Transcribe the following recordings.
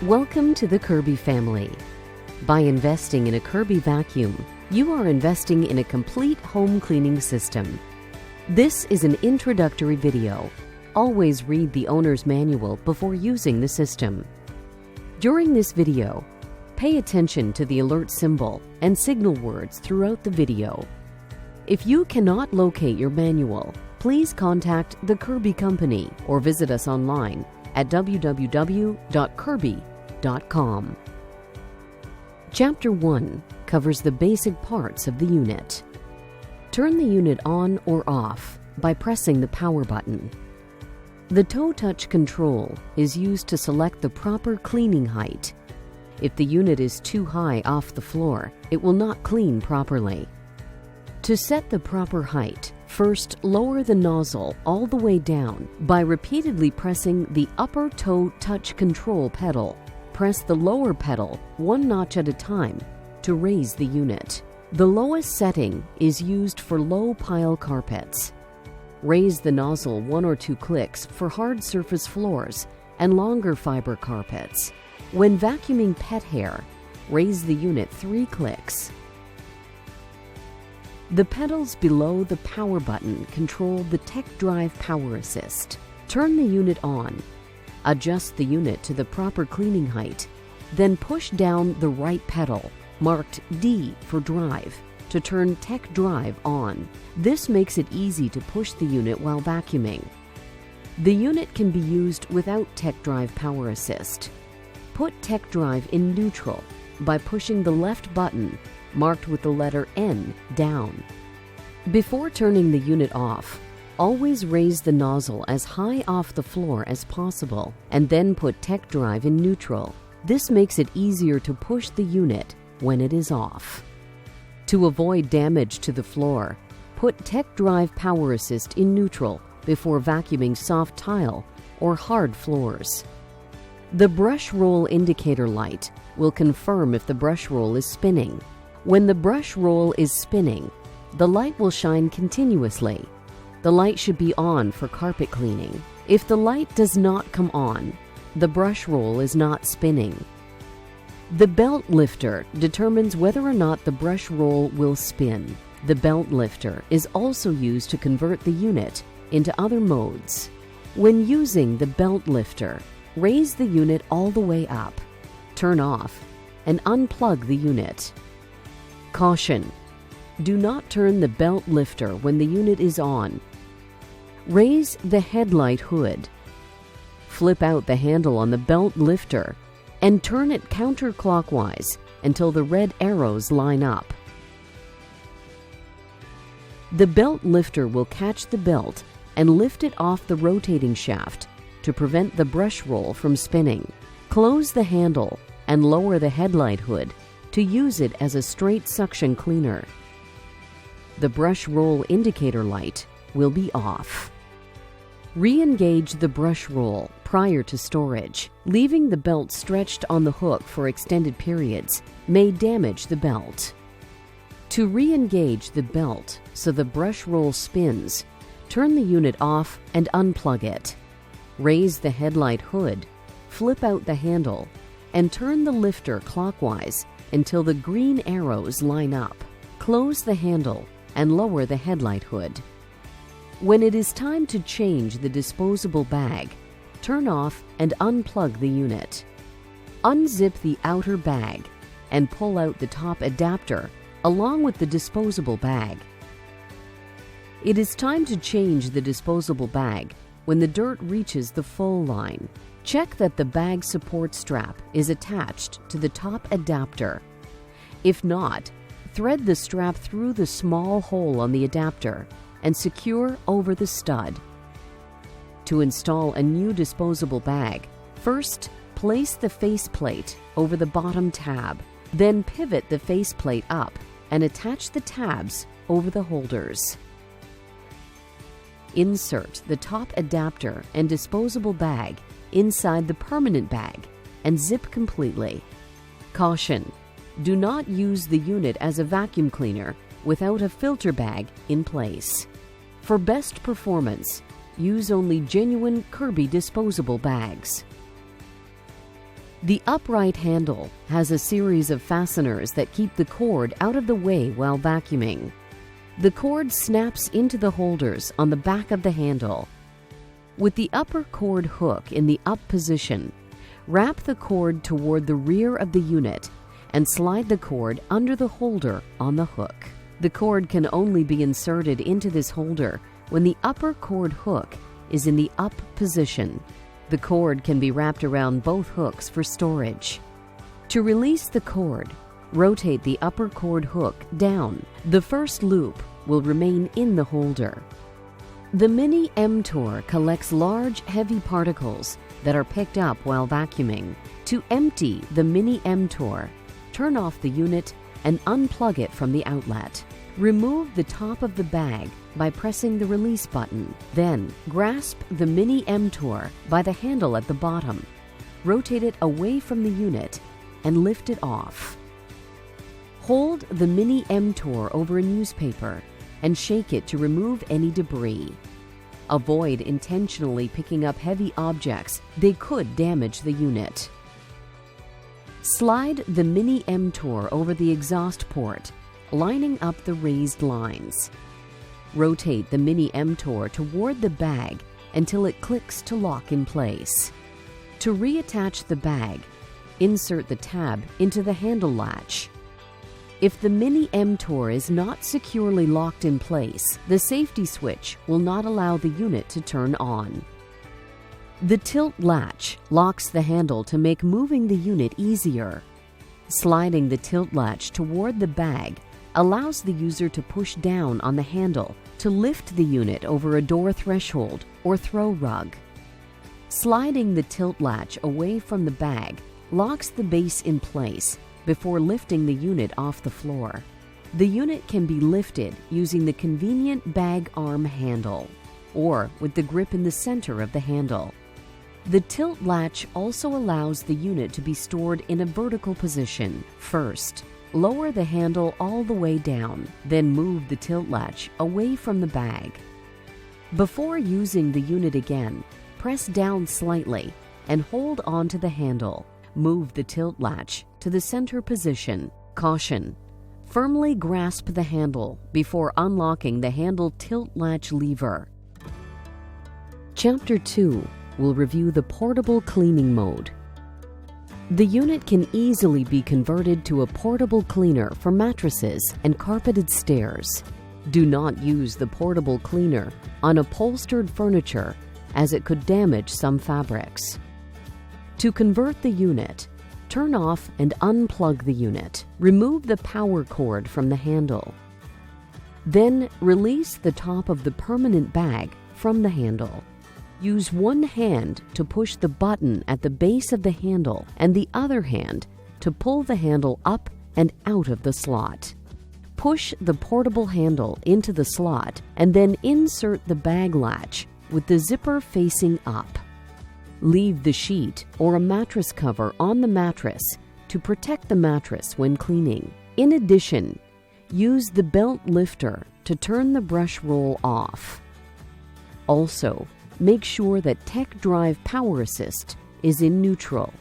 Welcome to the KIRBY family. By investing in a KIRBY vacuum, you are investing in a complete home cleaning system. This is an introductory video. Always read the owner's manual before using the system. During this video, pay attention to the alert symbol and signal words throughout the video. If you cannot locate your manual, please contact the KIRBY company or visit us online at www.kirby.com. Chapter 1 covers the basic parts of the unit. Turn the unit on or off by pressing the power button. The toe touch control is used to select the proper cleaning height. If the unit is too high off the floor, it will not clean properly. To set the proper height, first lower the nozzle all the way down by repeatedly pressing the upper toe touch control pedal. Press the lower pedal one notch at a time to raise the unit. The lowest setting is used for low pile carpets. Raise the nozzle 1 or 2 clicks for hard surface floors and longer fiber carpets. When vacuuming pet hair, raise the unit 3 clicks. The pedals below the power button control the Tech Drive Power Assist. Turn the unit on. Adjust the unit to the proper cleaning height. Then push down the right pedal, marked D for drive, to turn Tech Drive on. This makes it easy to push the unit while vacuuming. The unit can be used without Tech Drive Power Assist. Put Tech Drive in neutral by pushing the left button, marked with the letter N, down. Before turning the unit off, always raise the nozzle as high off the floor as possible and then put Tech Drive in neutral. This makes it easier to push the unit when it is off. To avoid damage to the floor, put Tech Drive Power Assist in neutral before vacuuming soft tile or hard floors. The brush roll indicator light will confirm if the brush roll is spinning. When the brush roll is spinning, the light will shine continuously. The light should be on for carpet cleaning. If the light does not come on, the brush roll is not spinning. The belt lifter determines whether or not the brush roll will spin. The belt lifter is also used to convert the unit into other modes. When using the belt lifter, raise the unit all the way up, turn off, and unplug the unit. Caution: do not turn the belt lifter when the unit is on. Raise the headlight hood. Flip out the handle on the belt lifter and turn it counterclockwise until the red arrows line up. The belt lifter will catch the belt and lift it off the rotating shaft to prevent the brush roll from spinning. Close the handle and lower the headlight hood to use it as a straight suction cleaner. The brush roll indicator light will be off. Re-engage the brush roll prior to storage. Leaving the belt stretched on the hook for extended periods may damage the belt. To re-engage the belt so the brush roll spins, turn the unit off and unplug it. Raise the headlight hood, flip out the handle, and turn the lifter clockwise until the green arrows line up. Close the handle and lower the headlight hood. When it is time to change the disposable bag, turn off and unplug the unit. Unzip the outer bag and pull out the top adapter along with the disposable bag. It is time to change the disposable bag when the dirt reaches the full line. Check that the bag support strap is attached to the top adapter. If not, thread the strap through the small hole on the adapter and secure over the stud. To install a new disposable bag, first place the faceplate over the bottom tab, then pivot the faceplate up and attach the tabs over the holders. Insert the top adapter and disposable bag inside the permanent bag and zip completely. Caution: do not use the unit as a vacuum cleaner without a filter bag in place. For best performance, use only genuine KIRBY disposable bags. The upright handle has a series of fasteners that keep the cord out of the way while vacuuming. The cord snaps into the holders on the back of the handle. With the upper cord hook in the up position, wrap the cord toward the rear of the unit and slide the cord under the holder on the hook. The cord can only be inserted into this holder when the upper cord hook is in the up position. The cord can be wrapped around both hooks for storage. To release the cord, rotate the upper cord hook down. The first loop will remain in the holder. The Mini M-Tor collects large, heavy particles that are picked up while vacuuming. To empty the Mini M-Tor, turn off the unit and unplug it from the outlet. Remove the top of the bag by pressing the release button. Then, grasp the Mini M-Tor by the handle at the bottom. Rotate it away from the unit and lift it off. Hold the Mini M-Tor over a newspaper and shake it to remove any debris. Avoid intentionally picking up heavy objects. They could damage the unit. Slide the Mini M-Tor over the exhaust port, lining up the raised lines. Rotate the Mini M-Tor toward the bag until it clicks to lock in place. To reattach the bag, insert the tab into the handle latch. If the Mini M-Tor is not securely locked in place, the safety switch will not allow the unit to turn on. The tilt latch locks the handle to make moving the unit easier. Sliding the tilt latch toward the bag allows the user to push down on the handle to lift the unit over a door threshold or throw rug. Sliding the tilt latch away from the bag locks the base in place before lifting the unit off the floor. The unit can be lifted using the convenient bag arm handle or with the grip in the center of the handle. The tilt latch also allows the unit to be stored in a vertical position. First, lower the handle all the way down, then move the tilt latch away from the bag. Before using the unit again, press down slightly and hold onto the handle. Move the tilt latch to the center position. Caution: firmly grasp the handle before unlocking the handle tilt latch lever. Chapter 2 will review the portable cleaning mode. The unit can easily be converted to a portable cleaner for mattresses and carpeted stairs. Do not use the portable cleaner on upholstered furniture as it could damage some fabrics. To convert the unit, turn off and unplug the unit. Remove the power cord from the handle. Then release the top of the permanent bag from the handle. Use one hand to push the button at the base of the handle and the other hand to pull the handle up and out of the slot. Push the portable handle into the slot and then insert the bag latch with the zipper facing up. Leave the sheet or a mattress cover on the mattress to protect the mattress when cleaning. In addition, use the belt lifter to turn the brush roll off. Also, make sure that Tech Drive Power Assist is in neutral.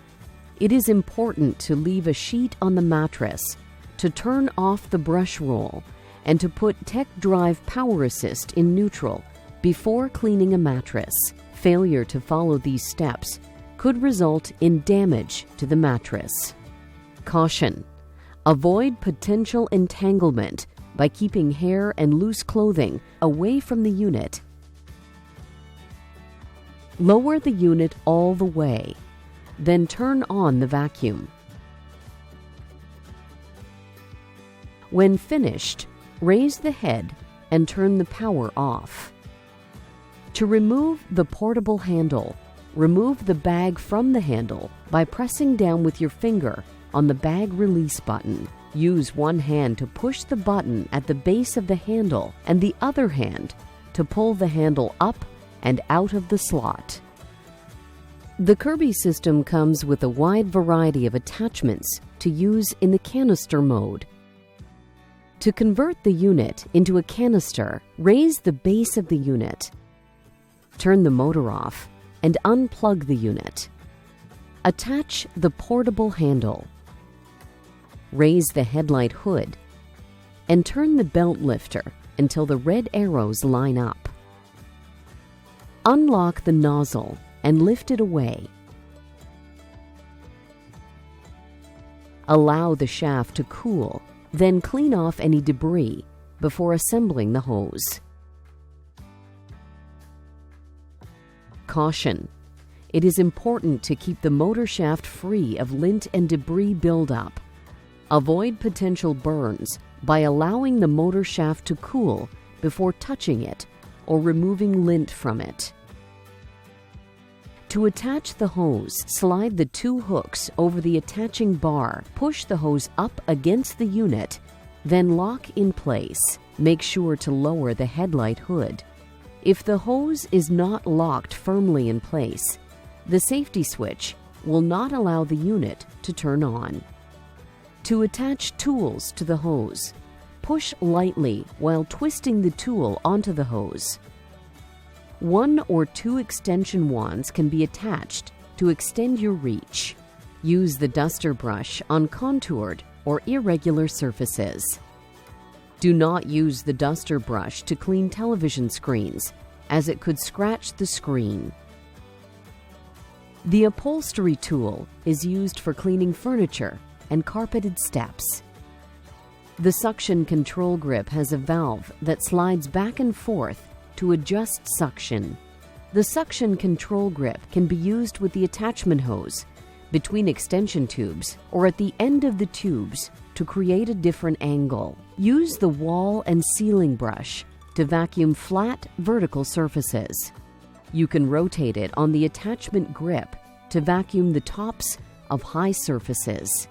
It is important to leave a sheet on the mattress, to turn off the brush roll, and to put Tech Drive Power Assist in neutral before cleaning a mattress. Failure to follow these steps could result in damage to the mattress. Caution: avoid potential entanglement by keeping hair and loose clothing away from the unit. Lower the unit all the way, then turn on the vacuum. When finished, raise the head and turn the power off. To remove the portable handle, remove the bag from the handle by pressing down with your finger on the bag release button. Use one hand to push the button at the base of the handle and the other hand to pull the handle up and out of the slot. The KIRBY system comes with a wide variety of attachments to use in the canister mode. To convert the unit into a canister, raise the base of the unit. Turn the motor off and unplug the unit. Attach the portable handle. Raise the headlight hood and turn the belt lifter until the red arrows line up. Unlock the nozzle and lift it away. Allow the shaft to cool, then clean off any debris before assembling the hose. Caution: it is important to keep the motor shaft free of lint and debris buildup. Avoid potential burns by allowing the motor shaft to cool before touching it or removing lint from it. To attach the hose, slide the two hooks over the attaching bar, push the hose up against the unit, then lock in place. Make sure to lower the headlight hood. If the hose is not locked firmly in place, the safety switch will not allow the unit to turn on. To attach tools to the hose, push lightly while twisting the tool onto the hose. 1 or 2 extension wands can be attached to extend your reach. Use the duster brush on contoured or irregular surfaces. Do not use the duster brush to clean television screens, as it could scratch the screen. The upholstery tool is used for cleaning furniture and carpeted steps. The suction control grip has a valve that slides back and forth to adjust suction. The suction control grip can be used with the attachment hose, between extension tubes, or at the end of the tubes to create a different angle. Use the wall and ceiling brush to vacuum flat, vertical surfaces. You can rotate it on the attachment grip to vacuum the tops of high surfaces.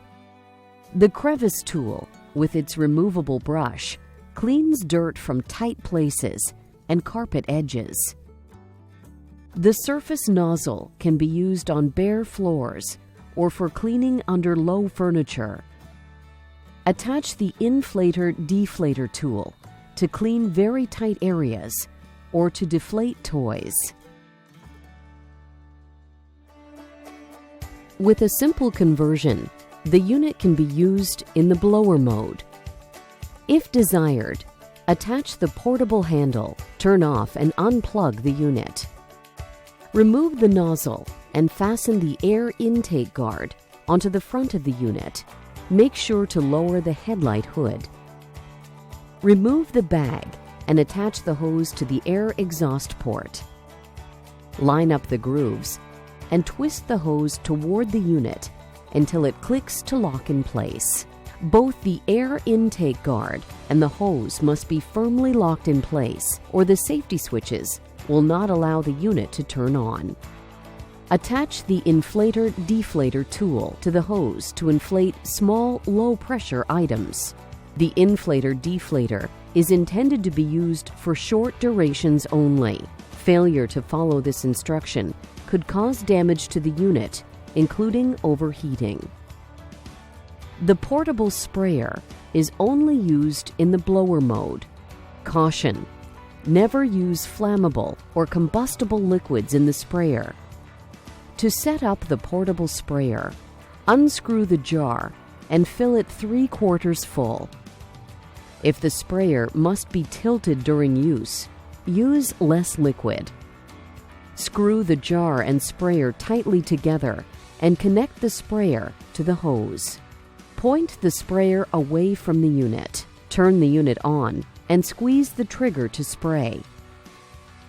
The crevice tool, with its removable brush, cleans dirt from tight places and carpet edges. The surface nozzle can be used on bare floors or for cleaning under low furniture. Attach the inflator-deflator tool to clean very tight areas or to deflate toys. With a simple conversion, the unit can be used in the blower mode. If desired, attach the portable handle, turn off and unplug the unit. Remove the nozzle and fasten the air intake guard onto the front of the unit. Make sure to lower the headlight hood. Remove the bag and attach the hose to the air exhaust port. Line up the grooves and twist the hose toward the unit until it clicks to lock in place. Both the air intake guard and the hose must be firmly locked in place, or the safety switches will not allow the unit to turn on. Attach the inflator-deflator tool to the hose to inflate small, low-pressure items. The inflator-deflator is intended to be used for short durations only. Failure to follow this instruction could cause damage to the unit, including overheating. The portable sprayer is only used in the blower mode. Caution: never use flammable or combustible liquids in the sprayer. To set up the portable sprayer, unscrew the jar and fill it 3/4 full. If the sprayer must be tilted during use, use less liquid. Screw the jar and sprayer tightly together and connect the sprayer to the hose. Point the sprayer away from the unit. Turn the unit on and squeeze the trigger to spray.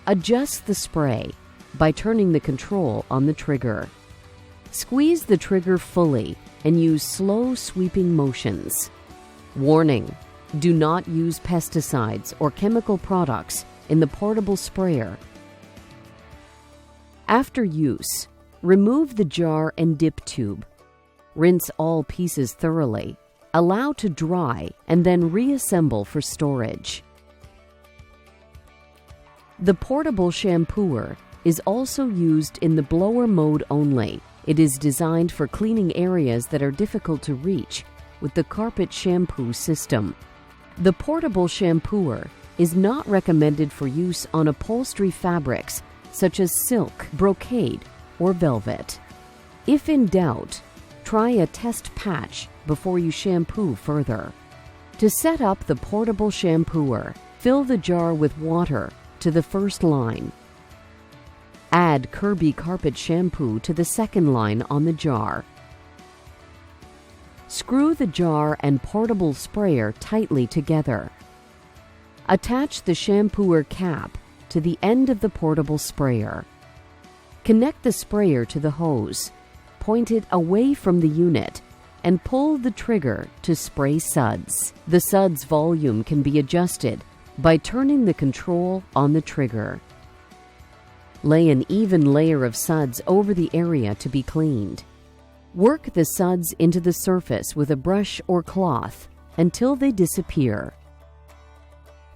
Adjust the spray by turning the control on the trigger. Squeeze the trigger fully and use slow sweeping motions. Warning: do not use pesticides or chemical products in the portable sprayer. After use, remove the jar and dip tube. Rinse all pieces thoroughly. Allow to dry and then reassemble for storage. The portable shampooer is also used in the blower mode only. It is designed for cleaning areas that are difficult to reach with the carpet shampoo system. The portable shampooer is not recommended for use on upholstery fabrics such as silk, brocade, or velvet. If in doubt, try a test patch before you shampoo further. To set up the portable shampooer, fill the jar with water to the first line. Add KIRBY carpet shampoo to the second line on the jar. Screw the jar and portable sprayer tightly together. Attach the shampooer cap to the end of the portable sprayer. Connect the sprayer to the hose, point it away from the unit, and pull the trigger to spray suds. The suds volume can be adjusted by turning the control on the trigger. Lay an even layer of suds over the area to be cleaned. Work the suds into the surface with a brush or cloth until they disappear.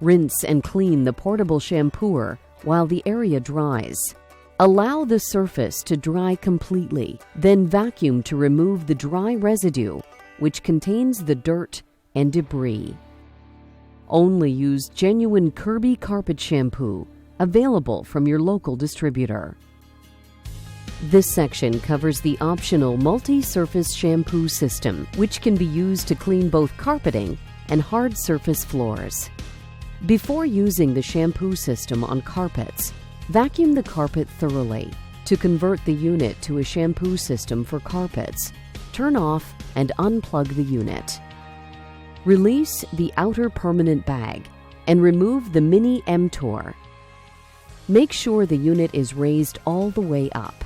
Rinse and clean the portable shampooer while the area dries. Allow the surface to dry completely, then vacuum to remove the dry residue, which contains the dirt and debris. Only use genuine KIRBY carpet shampoo, available from your local distributor. This section covers the optional multi-surface shampoo system, which can be used to clean both carpeting and hard surface floors. Before using the shampoo system on carpets, vacuum the carpet thoroughly. To convert the unit to a shampoo system for carpets, turn off and unplug the unit. Release the outer permanent bag and remove the mini mTOR. Make sure the unit is raised all the way up.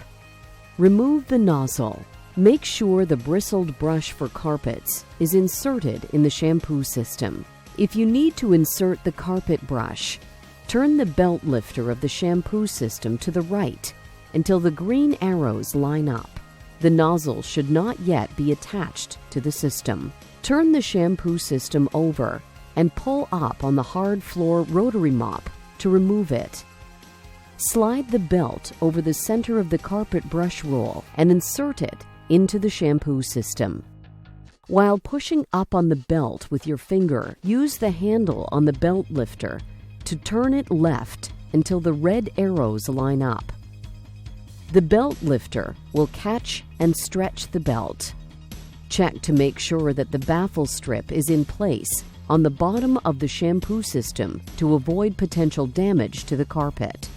Remove the nozzle. Make sure the bristled brush for carpets is inserted in the shampoo system. If you need to insert the carpet brush, turn the belt lifter of the shampoo system to the right until the green arrows line up. The nozzle should not yet be attached to the system. Turn the shampoo system over and pull up on the hard floor rotary mop to remove it. Slide the belt over the center of the carpet brush roll and insert it into the shampoo system. While pushing up on the belt with your finger, use the handle on the belt lifter to turn it left until the red arrows line up. The belt lifter will catch and stretch the belt. Check to make sure that the baffle strip is in place on the bottom of the shampoo system to avoid potential damage to the carpet.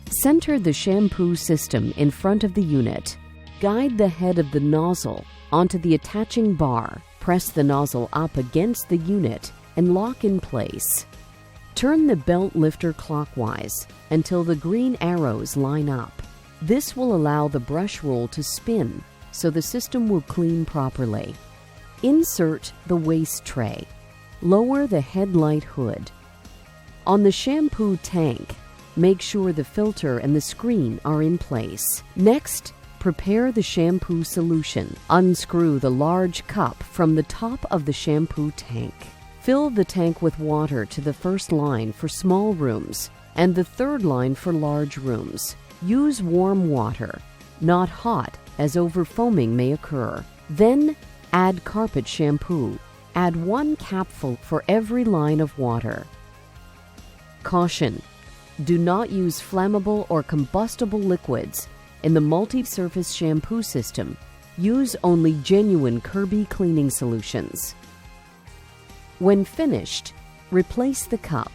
Center the shampoo system in front of the unit. Guide the head of the nozzle onto the attaching bar. Press the nozzle up against the unit and lock in place. Turn the belt lifter clockwise until the green arrows line up. This will allow the brush roll to spin so the system will clean properly. Insert the waste tray. Lower the headlight hood. On the shampoo tank, make sure the filter and the screen are in place. Next, prepare the shampoo solution. Unscrew the large cup from the top of the shampoo tank. Fill the tank with water to the first line for small rooms and the third line for large rooms. Use warm water, not hot, as overfoaming may occur. Then add carpet shampoo. Add 1 capful for every line of water. Caution: do not use flammable or combustible liquids in the multi-surface shampoo system. Use only genuine KIRBY cleaning solutions. When finished, replace the cup.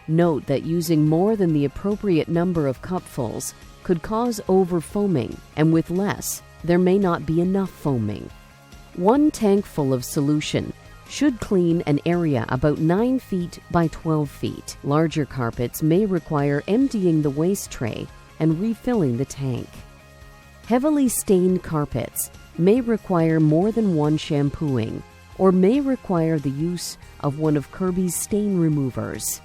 Note that using more than the appropriate number of cupfuls could cause overfoaming, and with less, there may not be enough foaming. 1 tank full of solution should clean an area about 9 feet by 12 feet. Larger carpets may require emptying the waste tray and refilling the tank. Heavily stained carpets may require more than 1 shampooing or may require the use of one of KIRBY's stain removers.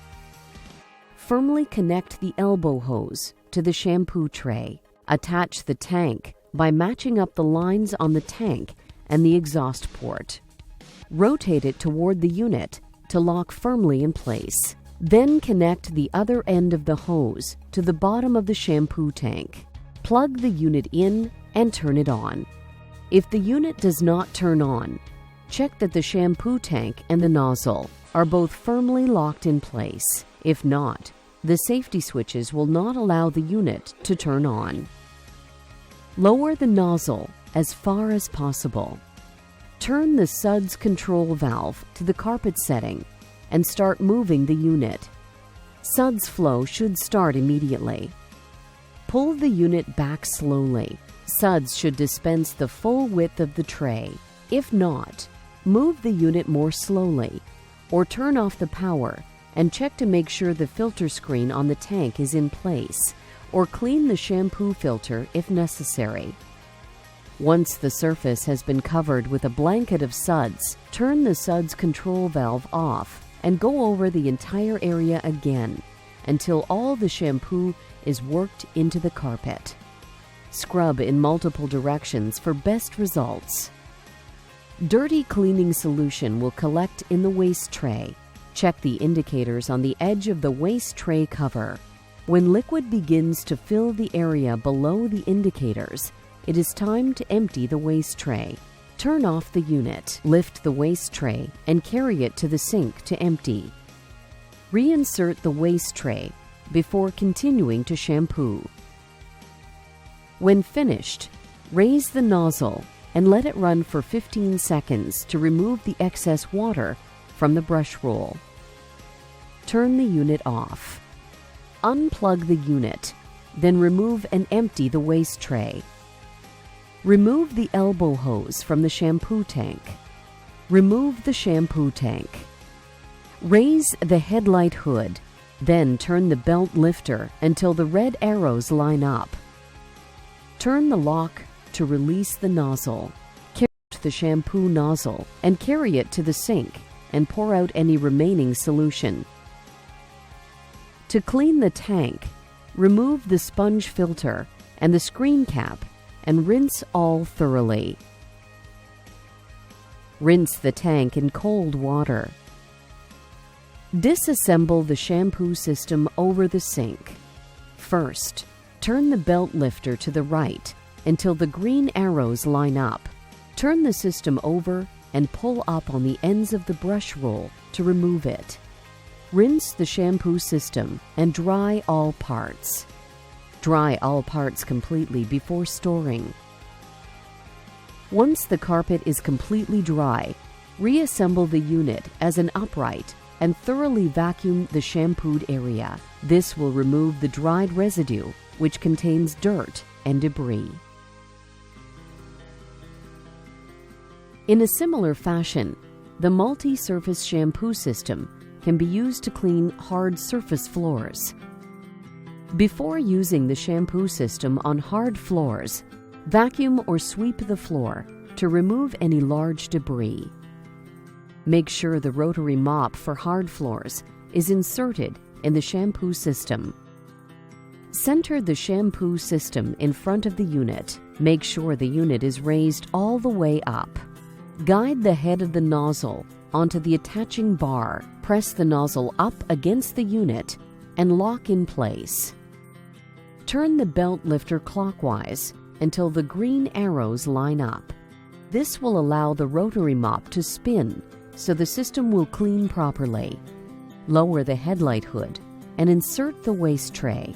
Firmly connect the elbow hose to the shampoo tray. Attach the tank by matching up the lines on the tank and the exhaust port. Rotate it toward the unit to lock firmly in place. Then connect the other end of the hose to the bottom of the shampoo tank. Plug the unit in and turn it on. If the unit does not turn on, check that the shampoo tank and the nozzle are both firmly locked in place. If not, the safety switches will not allow the unit to turn on. Lower the nozzle as far as possible. Turn the suds control valve to the carpet setting and start moving the unit. Suds flow should start immediately. Pull the unit back slowly. Suds should dispense the full width of the tray. If not, move the unit more slowly or turn off the power and check to make sure the filter screen on the tank is in place, or clean the shampoo filter if necessary. Once the surface has been covered with a blanket of suds, turn the suds control valve off and go over the entire area again until all the shampoo is worked into the carpet. Scrub in multiple directions for best results. Dirty cleaning solution will collect in the waste tray. Check the indicators on the edge of the waste tray cover. When liquid begins to fill the area below the indicators, it is time to empty the waste tray. Turn off the unit, lift the waste tray, and carry it to the sink to empty. Reinsert the waste tray before continuing to shampoo. When finished, raise the nozzle and let it run for 15 seconds to remove the excess water from the brush roll. Turn the unit off. Unplug the unit, then remove and empty the waste tray. Remove the elbow hose from the shampoo tank. Remove the shampoo tank. Raise the headlight hood, then turn the belt lifter until the red arrows line up. Turn the lock to release the nozzle. Carry out the shampoo nozzle and carry it to the sink and pour out any remaining solution. To clean the tank, remove the sponge filter and the screen cap and rinse all thoroughly. Rinse the tank in cold water. Disassemble the shampoo system over the sink. First, turn the belt lifter to the right until the green arrows line up. Turn the system over and pull up on the ends of the brush roll to remove it. Rinse the shampoo system and dry all parts. Dry all parts completely before storing. Once the carpet is completely dry, reassemble the unit as an upright and thoroughly vacuum the shampooed area. This will remove the dried residue, which contains dirt and debris. In a similar fashion, the multi-surface shampoo system can be used to clean hard surface floors. Before using the shampoo system on hard floors, vacuum or sweep the floor to remove any large debris. Make sure the rotary mop for hard floors is inserted in the shampoo system. Center the shampoo system in front of the unit. Make sure the unit is raised all the way up. Guide the head of the nozzle onto the attaching bar. Press the nozzle up against the unit and lock in place. Turn the belt lifter clockwise until the green arrows line up. This will allow the rotary mop to spin so the system will clean properly. Lower the headlight hood and insert the waste tray.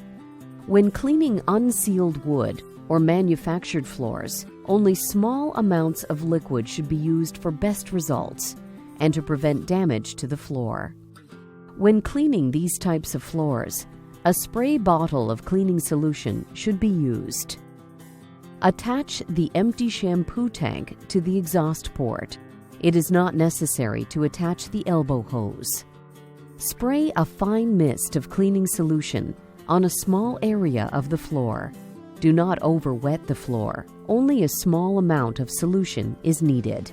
When cleaning unsealed wood or manufactured floors, only small amounts of liquid should be used for best results and to prevent damage to the floor. When cleaning these types of floors, a spray bottle of cleaning solution should be used. Attach the empty shampoo tank to the exhaust port. It is not necessary to attach the elbow hose. Spray a fine mist of cleaning solution on a small area of the floor. Do not over-wet the floor. Only a small amount of solution is needed.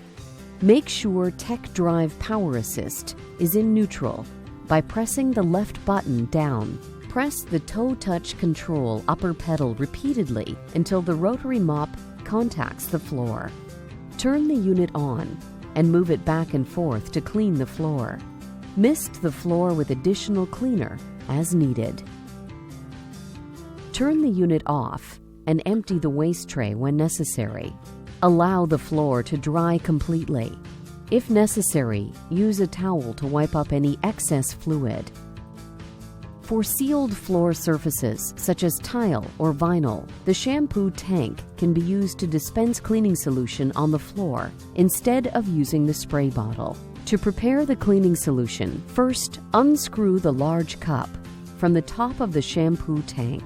Make sure Tech Drive Power Assist is in neutral by pressing the left button down. Press the toe touch control upper pedal repeatedly until the rotary mop contacts the floor. Turn the unit on and move it back and forth to clean the floor. Mist the floor with additional cleaner as needed. Turn the unit off and empty the waste tray when necessary. Allow the floor to dry completely. If necessary, use a towel to wipe up any excess fluid. For sealed floor surfaces, such as tile or vinyl, the shampoo tank can be used to dispense cleaning solution on the floor instead of using the spray bottle. To prepare the cleaning solution, first unscrew the large cup from the top of the shampoo tank.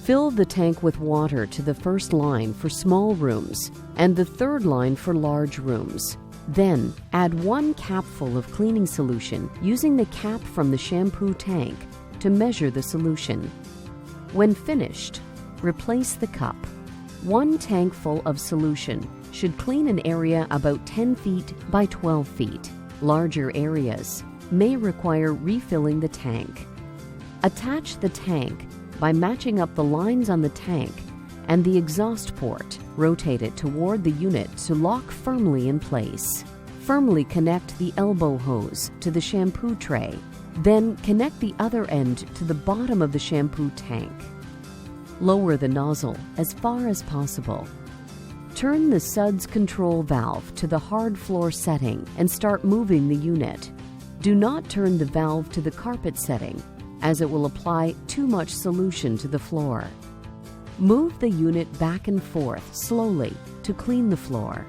Fill the tank with water to the first line for small rooms and the third line for large rooms. Then, add 1 capful of cleaning solution using the cap from the shampoo tank to measure the solution. When finished, replace the cup. 1 tank full of solution should clean an area about 10 feet by 12 feet. Larger areas may require refilling the tank. Attach the tank by matching up the lines on the tank and the exhaust port. Rotate it toward the unit to lock firmly in place. Firmly connect the elbow hose to the shampoo tray. Then connect the other end to the bottom of the shampoo tank. Lower the nozzle as far as possible. Turn the suds control valve to the hard floor setting and start moving the unit. Do not turn the valve to the carpet setting, as it will apply too much solution to the floor. Move the unit back and forth slowly to clean the floor.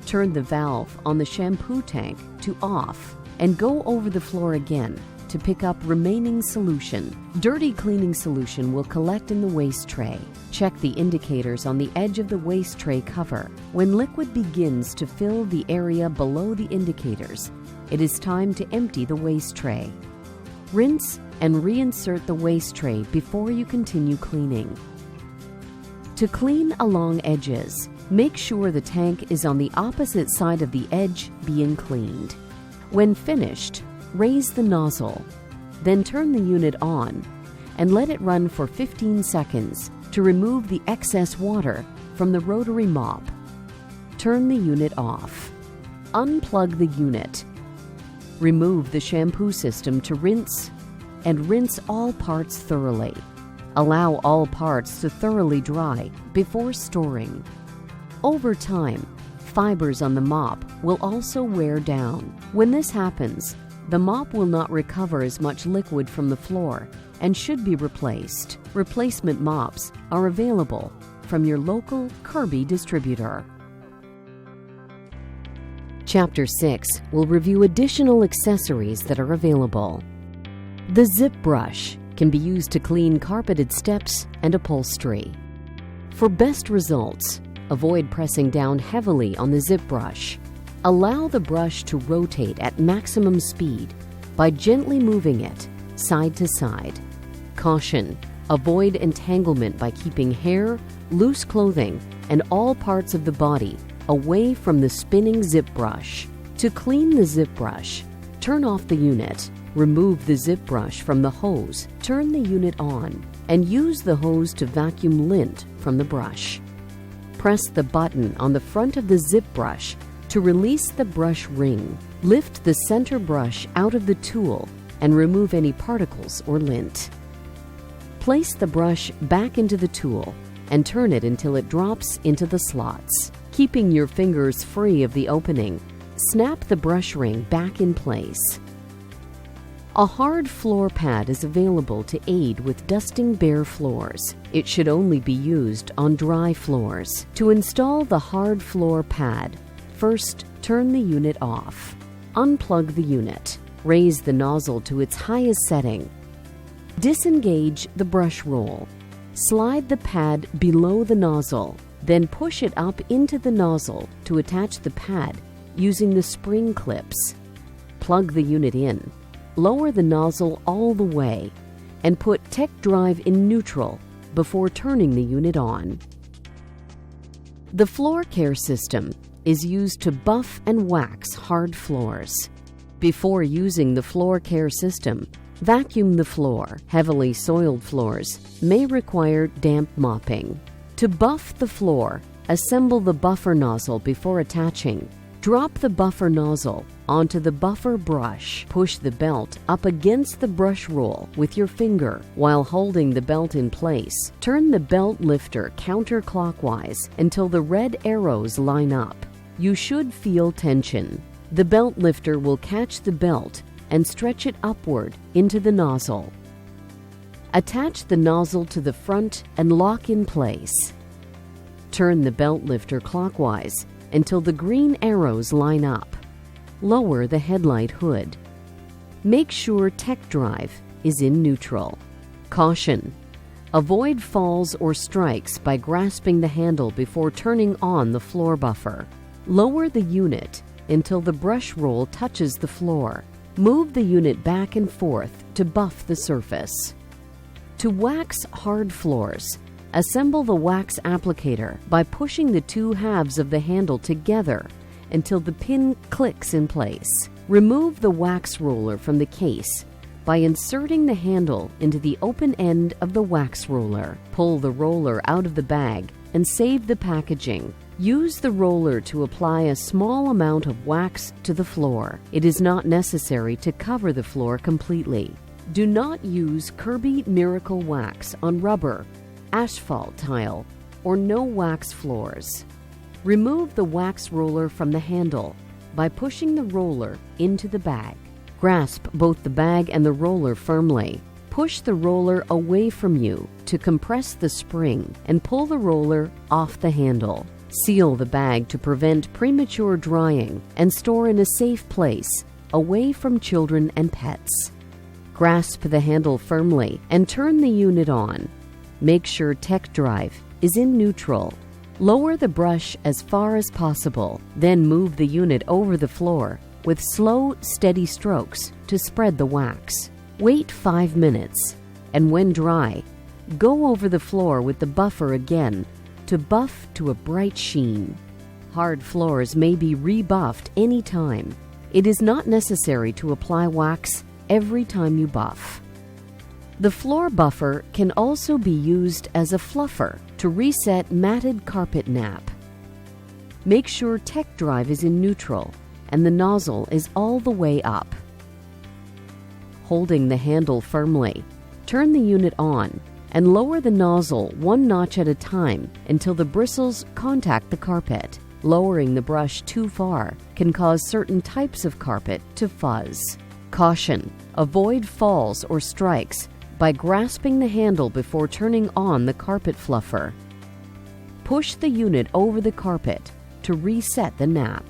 Turn the valve on the shampoo tank to off and go over the floor again to pick up remaining solution. Dirty cleaning solution will collect in the waste tray. Check the indicators on the edge of the waste tray cover. When liquid begins to fill the area below the indicators, it is time to empty the waste tray. Rinse and reinsert the waste tray before you continue cleaning. To clean along edges, make sure the tank is on the opposite side of the edge being cleaned. When finished, raise the nozzle, then turn the unit on and let it run for 15 seconds to remove the excess water from the rotary mop. Turn the unit off. Unplug the unit. Remove the shampoo system to rinse and rinse all parts thoroughly. Allow all parts to thoroughly dry before storing. Over time, fibers on the mop will also wear down. When this happens, the mop will not recover as much liquid from the floor and should be replaced. Replacement mops are available from your local KIRBY distributor. Chapter 6 will review additional accessories that are available. The zip brush can be used to clean carpeted steps and upholstery. For best results, avoid pressing down heavily on the zip brush. Allow the brush to rotate at maximum speed by gently moving it side to side. Caution: avoid entanglement by keeping hair, loose clothing, and all parts of the body away from the spinning zip brush. To clean the zip brush, turn off the unit. Remove the zip brush from the hose, turn the unit on, and use the hose to vacuum lint from the brush. Press the button on the front of the zip brush to release the brush ring. Lift the center brush out of the tool and remove any particles or lint. Place the brush back into the tool and turn it until it drops into the slots. Keeping your fingers free of the opening, snap the brush ring back in place. A hard floor pad is available to aid with dusting bare floors. It should only be used on dry floors. To install the hard floor pad, first turn the unit off. Unplug the unit. Raise the nozzle to its highest setting. Disengage the brush roll. Slide the pad below the nozzle, then push it up into the nozzle to attach the pad using the spring clips. Plug the unit in. Lower the nozzle all the way and put tech drive in neutral before turning the unit on. The floor care system is used to buff and wax hard floors. Before using the floor care system, vacuum the floor. Heavily soiled floors may require damp mopping. To buff the floor, assemble the buffer nozzle before attaching. Drop the buffer nozzle onto the buffer brush. Push the belt up against the brush roll with your finger while holding the belt in place. Turn the belt lifter counterclockwise until the red arrows line up. You should feel tension. The belt lifter will catch the belt and stretch it upward into the nozzle. Attach the nozzle to the front and lock in place. Turn the belt lifter clockwise until the green arrows line up. Lower the headlight hood. Make sure tech drive is in neutral. Caution: avoid falls or strikes by grasping the handle before turning on the floor buffer. Lower the unit until the brush roll touches the floor. Move the unit back and forth to buff the surface. To wax hard floors, assemble the wax applicator by pushing the two halves of the handle together until the pin clicks in place. Remove the wax roller from the case by inserting the handle into the open end of the wax roller. Pull the roller out of the bag and save the packaging. Use the roller to apply a small amount of wax to the floor. It is not necessary to cover the floor completely. Do not use KIRBY Miracle Wax on rubber, asphalt tile, or no wax floors. Remove the wax roller from the handle by pushing the roller into the bag. Grasp both the bag and the roller firmly. Push the roller away from you to compress the spring and pull the roller off the handle. Seal the bag to prevent premature drying and store in a safe place away from children and pets. Grasp the handle firmly and turn the unit on. Make sure tech drive is in neutral. Lower the brush as far as possible, then move the unit over the floor with slow, steady strokes to spread the wax. Wait 5 minutes, and when dry, go over the floor with the buffer again to buff to a bright sheen. Hard floors may be rebuffed anytime. It is not necessary to apply wax every time you buff. The floor buffer can also be used as a fluffer to reset matted carpet nap. Make sure tech drive is in neutral and the nozzle is all the way up. Holding the handle firmly, turn the unit on and lower the nozzle 1 notch at a time until the bristles contact the carpet. Lowering the brush too far can cause certain types of carpet to fuzz. Caution: avoid falls or strikes by grasping the handle before turning on the carpet fluffer. Push the unit over the carpet to reset the nap.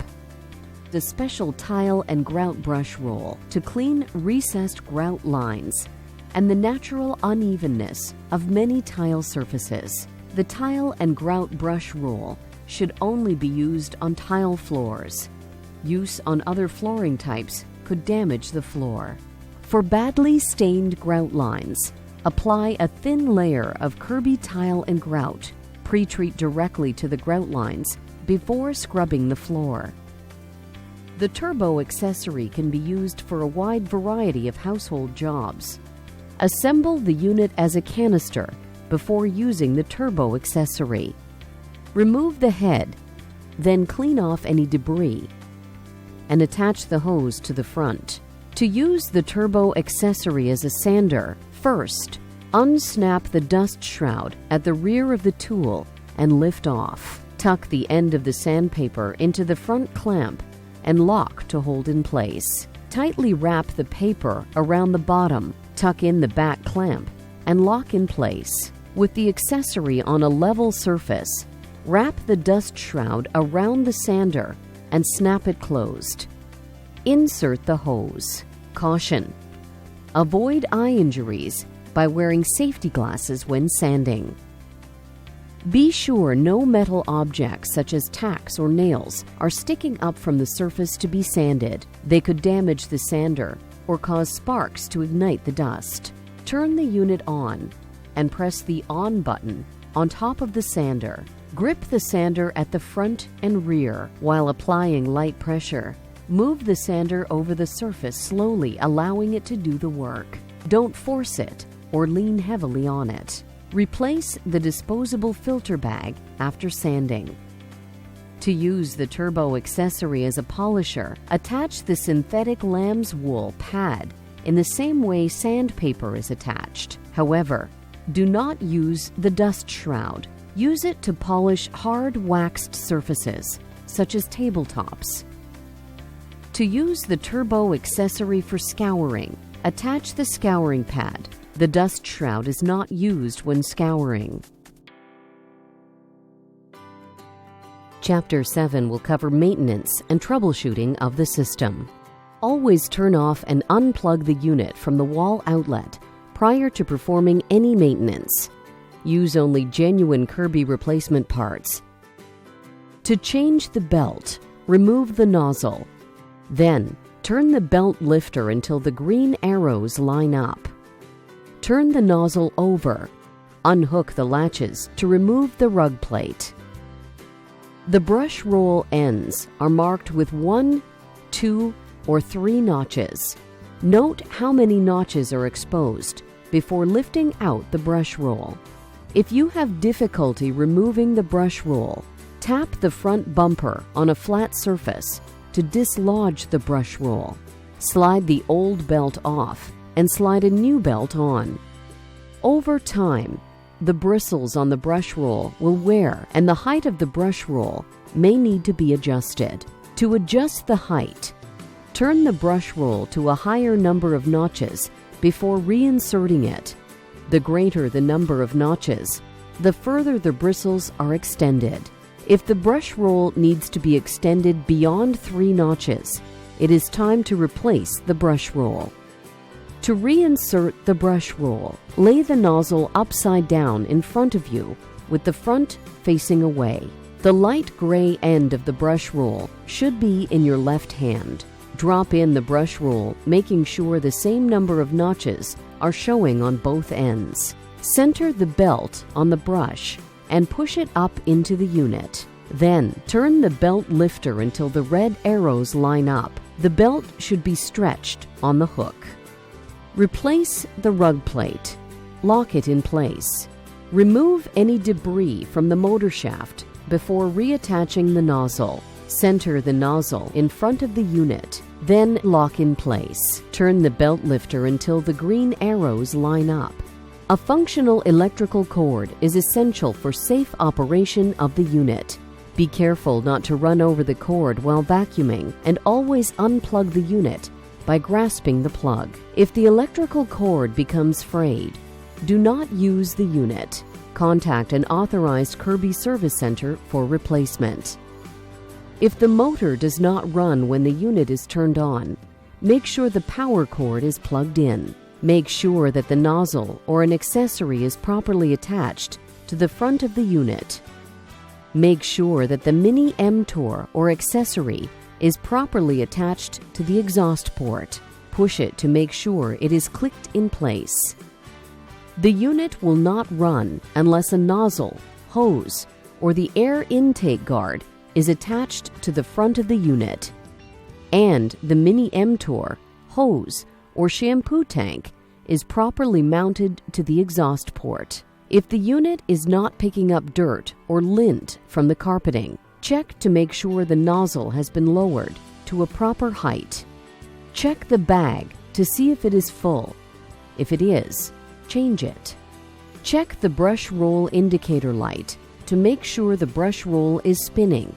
The special tile and grout brush roll to clean recessed grout lines and the natural unevenness of many tile surfaces. The tile and grout brush roll should only be used on tile floors. Use on other flooring types could damage the floor. For badly stained grout lines, apply a thin layer of KIRBY tile and grout. Pre-treat directly to the grout lines before scrubbing the floor. The turbo accessory can be used for a wide variety of household jobs. Assemble the unit as a canister before using the turbo accessory. Remove the head, then clean off any debris, and attach the hose to the front. To use the turbo accessory as a sander, first, unsnap the dust shroud at the rear of the tool and lift off. Tuck the end of the sandpaper into the front clamp and lock to hold in place. Tightly wrap the paper around the bottom, tuck in the back clamp, and lock in place. With the accessory on a level surface, wrap the dust shroud around the sander and snap it closed. Insert the hose. Caution: avoid eye injuries by wearing safety glasses when sanding. Be sure no metal objects such as tacks or nails are sticking up from the surface to be sanded. They could damage the sander or cause sparks to ignite the dust. Turn the unit on and press the on button on top of the sander. Grip the sander at the front and rear while applying light pressure. Move the sander over the surface slowly, allowing it to do the work. Don't force it or lean heavily on it. Replace the disposable filter bag after sanding. To use the turbo accessory as a polisher, attach the synthetic lamb's wool pad in the same way sandpaper is attached. However, do not use the dust shroud. Use it to polish hard waxed surfaces, such as tabletops. To use the turbo accessory for scouring, attach the scouring pad The dust shroud is not used when scouring. Chapter 7 will cover maintenance and troubleshooting of the system. Always turn off and unplug the unit from the wall outlet prior to performing any maintenance. Use only genuine Kirby replacement parts. To change the belt, remove the nozzle. Then, turn the belt lifter until the green arrows line up. Turn the nozzle over. Unhook the latches to remove the rug plate. The brush roll ends are marked with 1, 2, or 3 notches. Note how many notches are exposed before lifting out the brush roll. If you have difficulty removing the brush roll, tap the front bumper on a flat surface to dislodge the brush roll. Slide the old belt off and slide a new belt on. Over time, the bristles on the brush roll will wear and the height of the brush roll may need to be adjusted. To adjust the height, turn the brush roll to a higher number of notches before reinserting it. The greater the number of notches, the further the bristles are extended. If the brush roll needs to be extended beyond 3 notches, it is time to replace the brush roll. To reinsert the brush roll, lay the nozzle upside down in front of you with the front facing away. The light gray end of the brush roll should be in your left hand. Drop in the brush roll, making sure the same number of notches are showing on both ends. Center the belt on the brush and push it up into the unit. Then, turn the belt lifter until the red arrows line up. The belt should be stretched on the hook. Replace the rug plate. Lock it in place. Remove any debris from the motor shaft before reattaching the nozzle. Center the nozzle in front of the unit, then lock in place. Turn the belt lifter until the green arrows line up. A functional electrical cord is essential for safe operation of the unit. Be careful not to run over the cord while vacuuming, and always unplug the unit by grasping the plug. If the electrical cord becomes frayed, do not use the unit. Contact an authorized Kirby service center for replacement. If the motor does not run when the unit is turned on, make sure the power cord is plugged in. Make sure that the nozzle or an accessory is properly attached to the front of the unit. Make sure that the mini mTOR or accessory is properly attached to the exhaust port. Push it to make sure it is clicked in place. The unit will not run unless a nozzle, hose, or the air intake guard is attached to the front of the unit, and the mini mTOR, hose, or shampoo tank is properly mounted to the exhaust port. If the unit is not picking up dirt or lint from the carpeting, check to make sure the nozzle has been lowered to a proper height. Check the bag to see if it is full. If it is, change it. Check the brush roll indicator light to make sure the brush roll is spinning.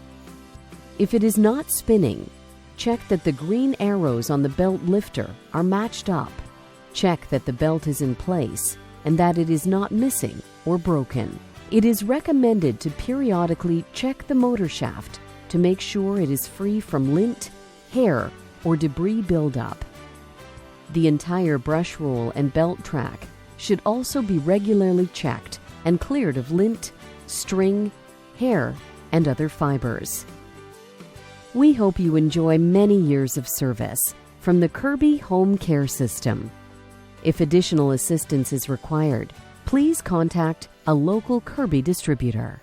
If it is not spinning, check that the green arrows on the belt lifter are matched up. Check that the belt is in place and that it is not missing or broken. It is recommended to periodically check the motor shaft to make sure it is free from lint, hair, or debris buildup. The entire brush roll and belt track should also be regularly checked and cleared of lint, string, hair, and other fibers. We hope you enjoy many years of service from the Kirby Home Care System. If additional assistance is required, please contact a local Kirby distributor.